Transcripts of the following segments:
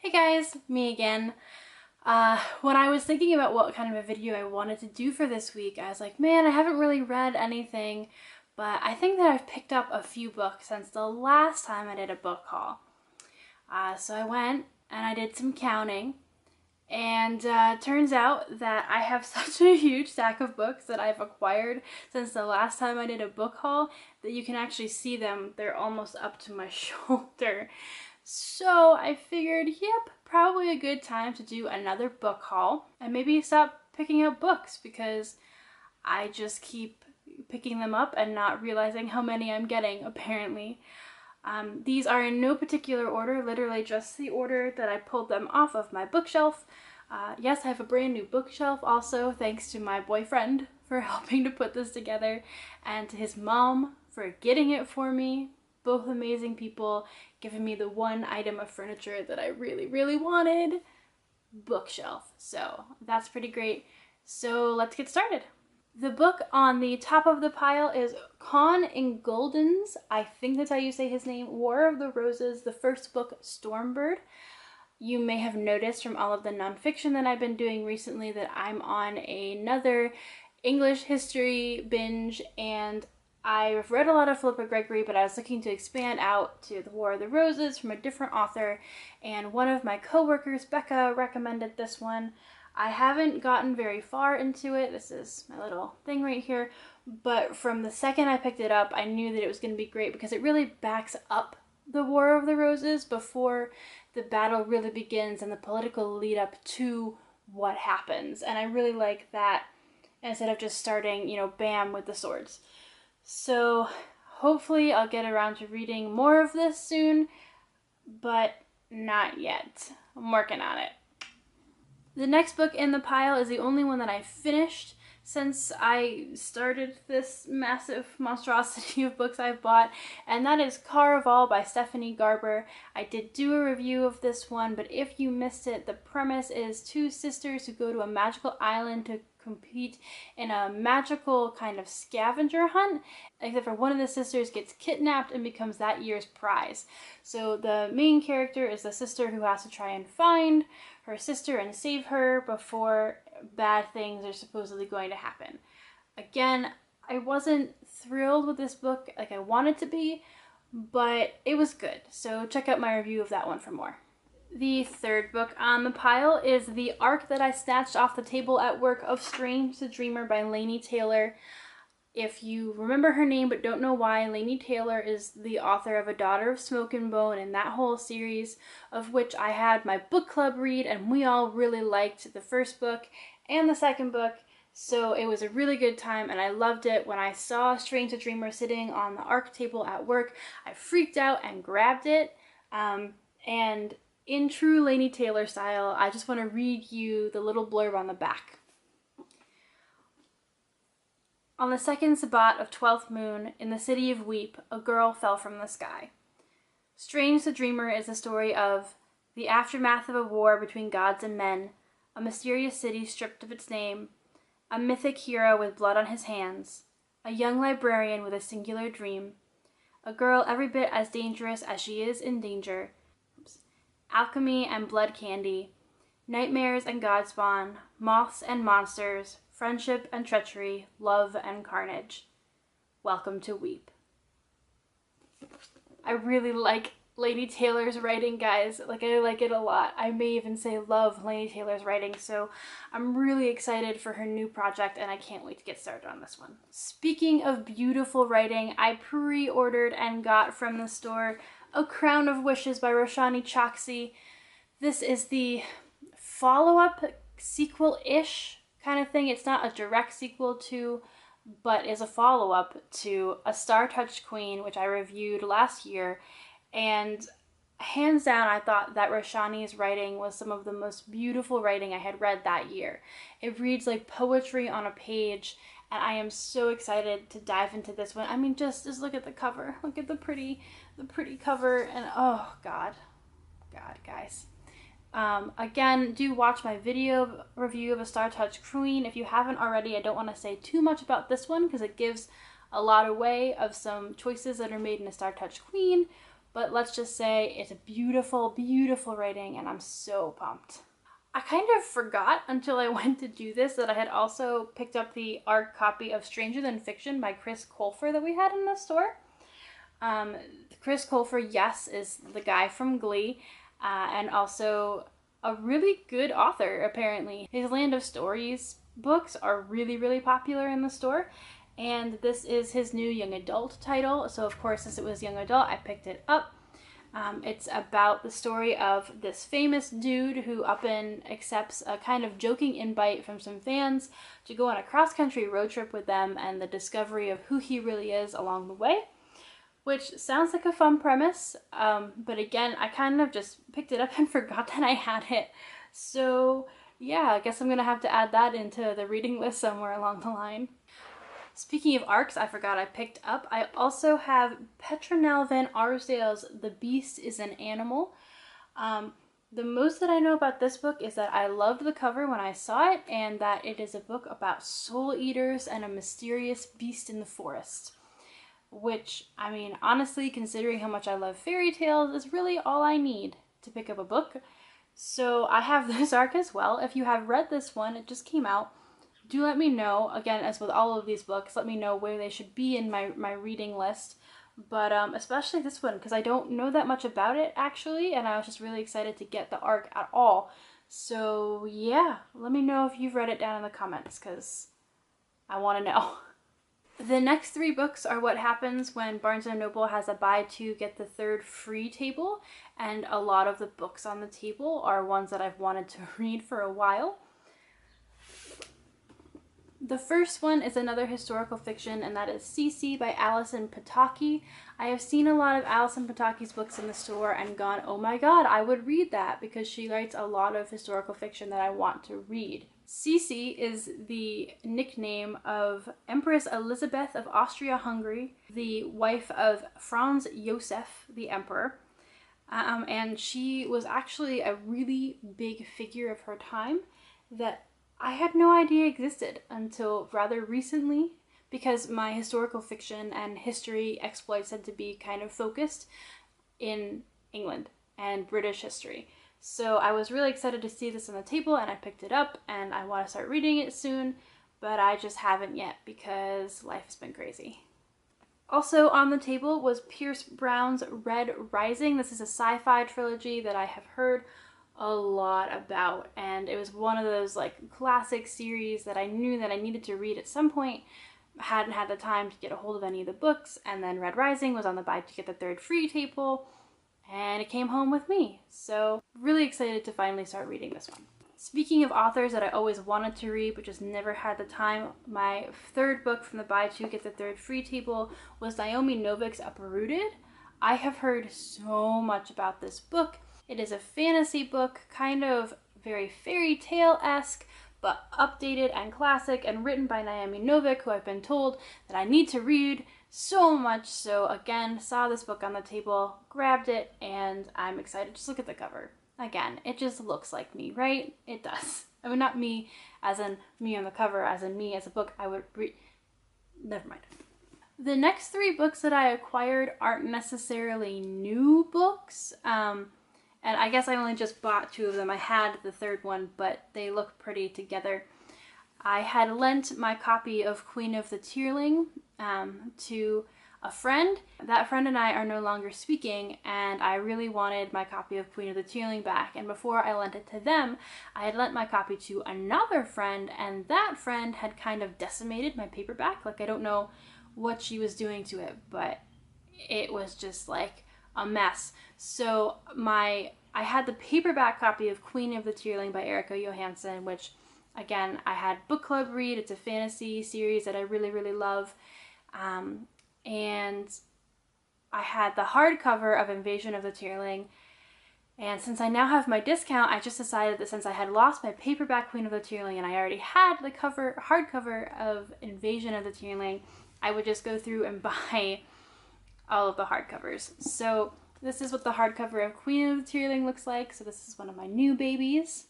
Hey guys, me again. When I was thinking about what kind of a video I wanted to do for this week, I was like, man, I haven't really read anything, but I think that I've picked up a few books since the last time I did a book haul. So I went and I did some counting, and turns out that I have such a huge stack of books that I've acquired since the last time I did a book haul that you can actually see them. They're almost up to my shoulder. So I figured, yep, probably a good time to do another book haul and maybe stop picking up books because I just keep picking them up and not realizing how many I'm getting, apparently. These are in no particular order, literally just the order that I pulled them off of my bookshelf. Yes, I have a brand new bookshelf also, thanks to my boyfriend for helping to put this together, and to his mom for getting it for me. Both amazing people, giving me the one item of furniture that I really wanted, bookshelf. So that's pretty great. So let's get started. The book on the top of the pile is Con Ingolden's, I think that's how you say his name, War of the Roses, the first book, Stormbird. You may have noticed from all of the nonfiction that I've been doing recently that I'm on another English history binge, and I've read a lot of Philippa Gregory, but I was looking to expand out to the War of the Roses from a different author, and one of my co-workers, Becca, recommended this one. I haven't gotten very far into it. This is my little thing right here, but from the second I picked it up, I knew that it was going to be great because it really backs up the War of the Roses before the battle really begins and the political lead up to what happens, and I really like that instead of just starting, bam, with the swords. So hopefully I'll get around to reading more of this soon, but not yet. I'm working on it. The next book in the pile is the only one that I finished since I started this massive monstrosity of books I've bought, and that is Caraval by Stephanie Garber. I did do a review of this one, but if you missed it, the premise is two sisters who go to a magical island to compete in a magical kind of scavenger hunt, except for one of the sisters gets kidnapped and becomes that year's prize. So the main character is the sister who has to try and find her sister and save her before bad things are supposedly going to happen. Again, I wasn't thrilled with this book like I wanted to be, but it was good. So check out my review of that one for more. The third book on the pile is the arc that I snatched off the table at work of Strange the Dreamer by Laini Taylor. If you remember her name but don't know why, Laini Taylor is the author of A Daughter of Smoke and Bone and that whole series, of which I had my book club read, and we all really liked the first book and the second book, so it was a really good time and I loved it. When I saw Strange the Dreamer sitting on the arc table at work, I freaked out and grabbed it, and in true Laini Taylor style, I just want to read you the little blurb on the back. On the second Sabbat of 12th moon, in the city of Weep, a girl fell from the sky. Strange the Dreamer is the story of the aftermath of a war between gods and men, a mysterious city stripped of its name, a mythic hero with blood on his hands, a young librarian with a singular dream, a girl every bit as dangerous as she is in danger, alchemy and blood candy, nightmares and godspawn, moths and monsters, friendship and treachery, love and carnage. Welcome to Weep. I really like Laini Taylor's writing, guys. I like it a lot. I may even say love Laini Taylor's writing, so I'm really excited for her new project and I can't wait to get started on this one. Speaking of beautiful writing, I pre-ordered and got from the store A Crown of Wishes by Roshani Chokshi. This is the follow-up sequel-ish kind of thing. It's not a direct sequel to, but is a follow-up to A Star-Touched Queen, which I reviewed last year. And hands down, I thought that Roshani's writing was some of the most beautiful writing I had read that year. It reads like poetry on a page, and I am so excited to dive into this one. I mean, just look at the cover. Look at the pretty cover, and oh God, guys. Again, do watch my video review of A Star-Touched Queen. If you haven't already, I don't want to say too much about this one because it gives a lot away of some choices that are made in A Star-Touched Queen, but let's just say it's a beautiful, beautiful writing, and I'm so pumped. I kind of forgot until I went to do this that I had also picked up the ARC copy of Stranger Than Fiction by Chris Colfer that we had in the store. Chris Colfer, yes, is the guy from Glee, and also a really good author, apparently. His Land of Stories books are really, really popular in the store, and this is his new young adult title, so of course, since it was young adult, I picked it up. It's about the story of this famous dude who up and accepts a kind of joking invite from some fans to go on a cross-country road trip with them, and the discovery of who he really is along the way, which sounds like a fun premise, but again, I kind of just picked it up and forgot that I had it. So yeah, I guess I'm gonna have to add that into the reading list somewhere along the line. Speaking of ARCs, I forgot I picked up, I also have Petronelle Van Arsdale's The Beast is an Animal. The most that I know about this book is that I loved the cover when I saw it, and that it is a book about soul eaters and a mysterious beast in the forest. Which, I mean, honestly, considering how much I love fairy tales, is really all I need to pick up a book. So I have this ARC as well. If you have read this one, it just came out, do let me know. Again, as with all of these books, let me know where they should be in my reading list. But especially this one, because I don't know that much about it, actually, and I was just really excited to get the ARC at all. So yeah, let me know if you've read it down in the comments, because I want to know. The next 3 books are what happens when Barnes & Noble has a buy 2 get the 3rd free table, and a lot of the books on the table are ones that I've wanted to read for a while. The first one is another historical fiction, and that is CC by Alison Pataki. I have seen a lot of Alison Pataki's books in the store and gone, oh my god, I would read that, because she writes a lot of historical fiction that I want to read. CC is the nickname of Empress Elizabeth of Austria-Hungary, the wife of Franz Josef, the emperor. And she was actually a really big figure of her time that I had no idea existed until rather recently, because my historical fiction and history exploits tend to be kind of focused in England and British history. So I was really excited to see this on the table, and I picked it up, and I want to start reading it soon, but I just haven't yet because life has been crazy. Also on the table was Pierce Brown's Red Rising. This is a sci-fi trilogy that I have heard a lot about, and it was one of those like classic series that I knew that I needed to read at some point. I hadn't had the time to get a hold of any of the books, and then Red Rising was on the buy to get the 3rd free table, and it came home with me. So really excited to finally start reading this one. Speaking of authors that I always wanted to read but just never had the time, my 3rd book from the buy 2 get the 3rd free table was Naomi Novik's Uprooted. I have heard so much about this book. It is a fantasy book, kind of very fairy tale-esque, but updated and classic, and written by Naomi Novik, who I've been told that I need to read so much. So again, saw this book on the table, grabbed it, and I'm excited. Just look at the cover. Again, it just looks like me, right? It does. I mean, not me as in me on the cover, as in me as a book I would read. Never mind. The next 3 books that I acquired aren't necessarily new books. And I guess I only just bought 2 of them. I had the 3rd one, but they look pretty together. I had lent my copy of Queen of the Tearling to a friend. That friend and I are no longer speaking, and I really wanted my copy of Queen of the Tearling back. And before I lent it to them, I had lent my copy to another friend, and that friend had kind of decimated my paperback. Like, I don't know what she was doing to it, but it was just like a mess. So I had the paperback copy of Queen of the Tearling by Erica Johansson, which again, I had book club read. It's a fantasy series that I really, really love. And I had the hardcover of Invasion of the Tearling. And since I now have my discount, I just decided that since I had lost my paperback Queen of the Tearling and I already had the hardcover of Invasion of the Tearling, I would just go through and buy all of the hardcovers. So this is what the hardcover of Queen of the Tearling looks like. So this is one of my new babies.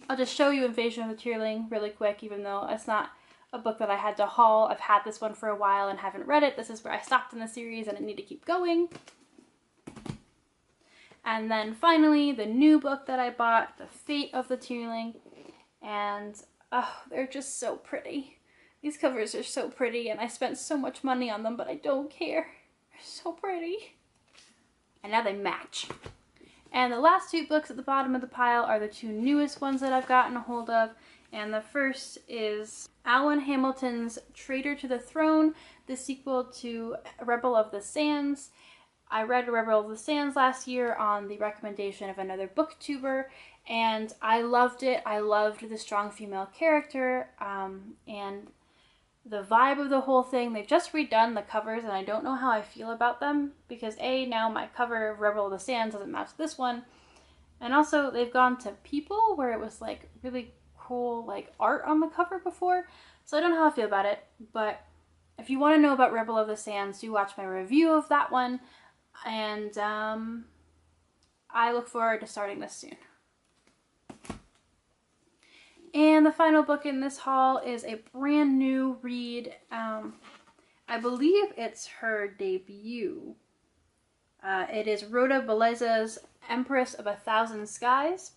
I'll just show you Invasion of the Tearling really quick, even though it's not a book that I had to haul. I've had this one for a while and haven't read it. This is where I stopped in the series and I need to keep going. And then finally, the new book that I bought, The Fate of the Tearling. And oh, they're just so pretty. These covers are so pretty, and I spent so much money on them, but I don't care. They're so pretty. And now they match. And the last two books at the bottom of the pile are the two newest ones that I've gotten a hold of. And the first is Alan Hamilton's Traitor to the Throne, the sequel to Rebel of the Sands. I read Rebel of the Sands last year on the recommendation of another booktuber, and I loved it. I loved the strong female character, and the vibe of the whole thing. They've just redone the covers, and I don't know how I feel about them, because A, now my cover of Rebel of the Sands doesn't match this one, and also they've gone to People, where it was like really cool like art on the cover before, so I don't know how I feel about it. But if you want to know about Rebel of the Sands, do watch my review of that one. And I look forward to starting this soon. And the final book in this haul is a brand new read. I believe it's her debut. It is Rhoda Beleza's Empress of 1,000 Skies.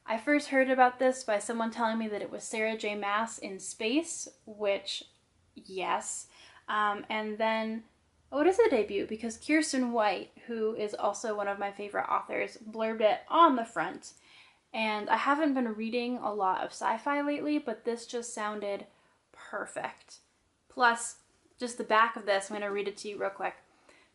I first heard about this by someone telling me that it was Sarah J. Maas in space, which, yes. And then oh, it is a debut because Kiersten White, who is also one of my favorite authors, blurbed it on the front. And I haven't been reading a lot of sci-fi lately, but this just sounded perfect. Plus, just the back of this, I'm going to read it to you real quick.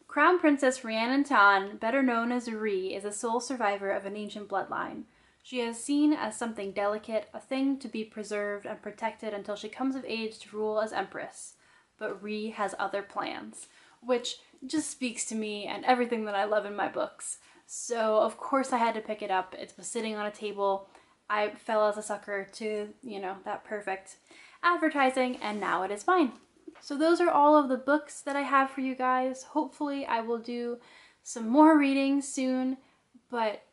Crown Princess Rhiannon Tan, better known as Rhi, is a sole survivor of an ancient bloodline. She is seen as something delicate, a thing to be preserved and protected until she comes of age to rule as Empress. But Rhi has other plans, which just speaks to me and everything that I love in my books. So of course I had to pick it up. It was sitting on a table. I fell as a sucker to, you know, that perfect advertising, and now it is mine. So those are all of the books that I have for you guys. Hopefully I will do some more reading soon, but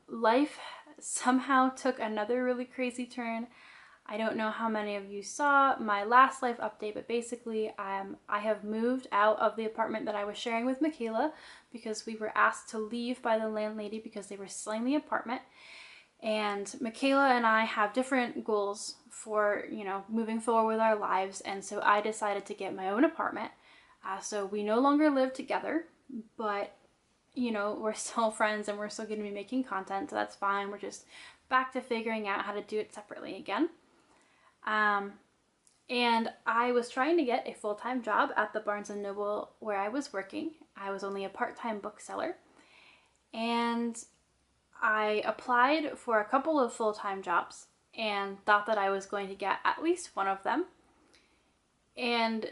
life somehow took another really crazy turn. I don't know how many of you saw my last life update, but basically I have moved out of the apartment that I was sharing with Michaela because we were asked to leave by the landlady because they were selling the apartment. And Michaela and I have different goals for, you know, moving forward with our lives, and so I decided to get my own apartment. So we no longer live together, but, you know, we're still friends and we're still going to be making content, so that's fine. We're just back to figuring out how to do it separately again. And I was trying to get a full-time job at the Barnes & Noble where I was working. I was only a part-time bookseller, and I applied for a couple of full-time jobs and thought that I was going to get at least one of them, and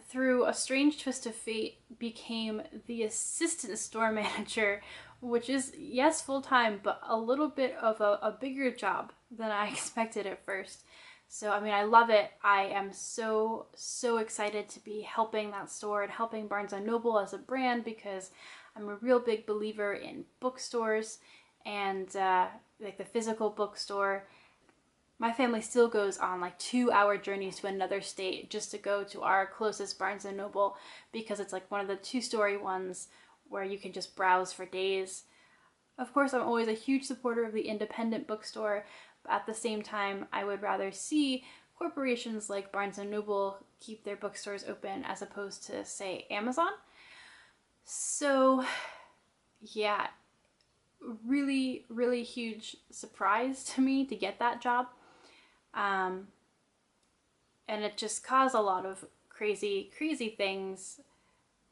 through a strange twist of fate became the assistant store manager, which is, yes, full-time, but a little bit of a bigger job than I expected at first. So, I mean, I love it. I am so excited to be helping that store and helping Barnes & Noble as a brand, because I'm a real big believer in bookstores and like the physical bookstore. My family still goes on like 2-hour journeys to another state just to go to our closest Barnes & Noble, because it's like one of the 2-story ones where you can just browse for days. Of course, I'm always a huge supporter of the independent bookstore. At the same time, I would rather see corporations like Barnes & Noble keep their bookstores open as opposed to, say, Amazon. So, yeah, really huge surprise to me to get that job. And it just caused a lot of crazy things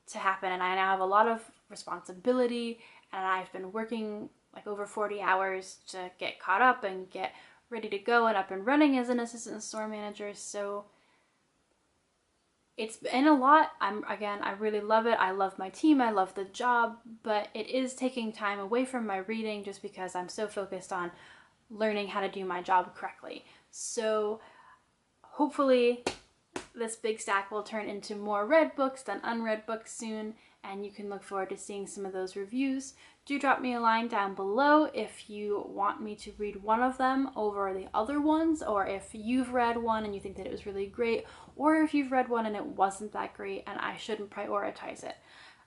to happen, and I now have a lot of responsibility, and I've been working like over 40 hours to get caught up and get ready to go and up and running as an assistant store manager. So it's been a lot. I really love it. I love my team. I love the job, but it is taking time away from my reading just because I'm so focused on learning how to do my job correctly. So hopefully this big stack will turn into more read books than unread books soon, and you can look forward to seeing some of those reviews. Do drop me a line down below if you want me to read one of them over the other ones, or if you've read one and you think that it was really great, or if you've read one and it wasn't that great and I shouldn't prioritize it.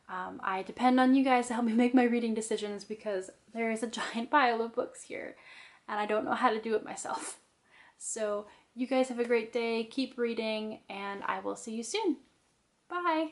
I depend on you guys to help me make my reading decisions because there is a giant pile of books here and I don't know how to do it myself. So you guys have a great day, keep reading, and I will see you soon. Bye!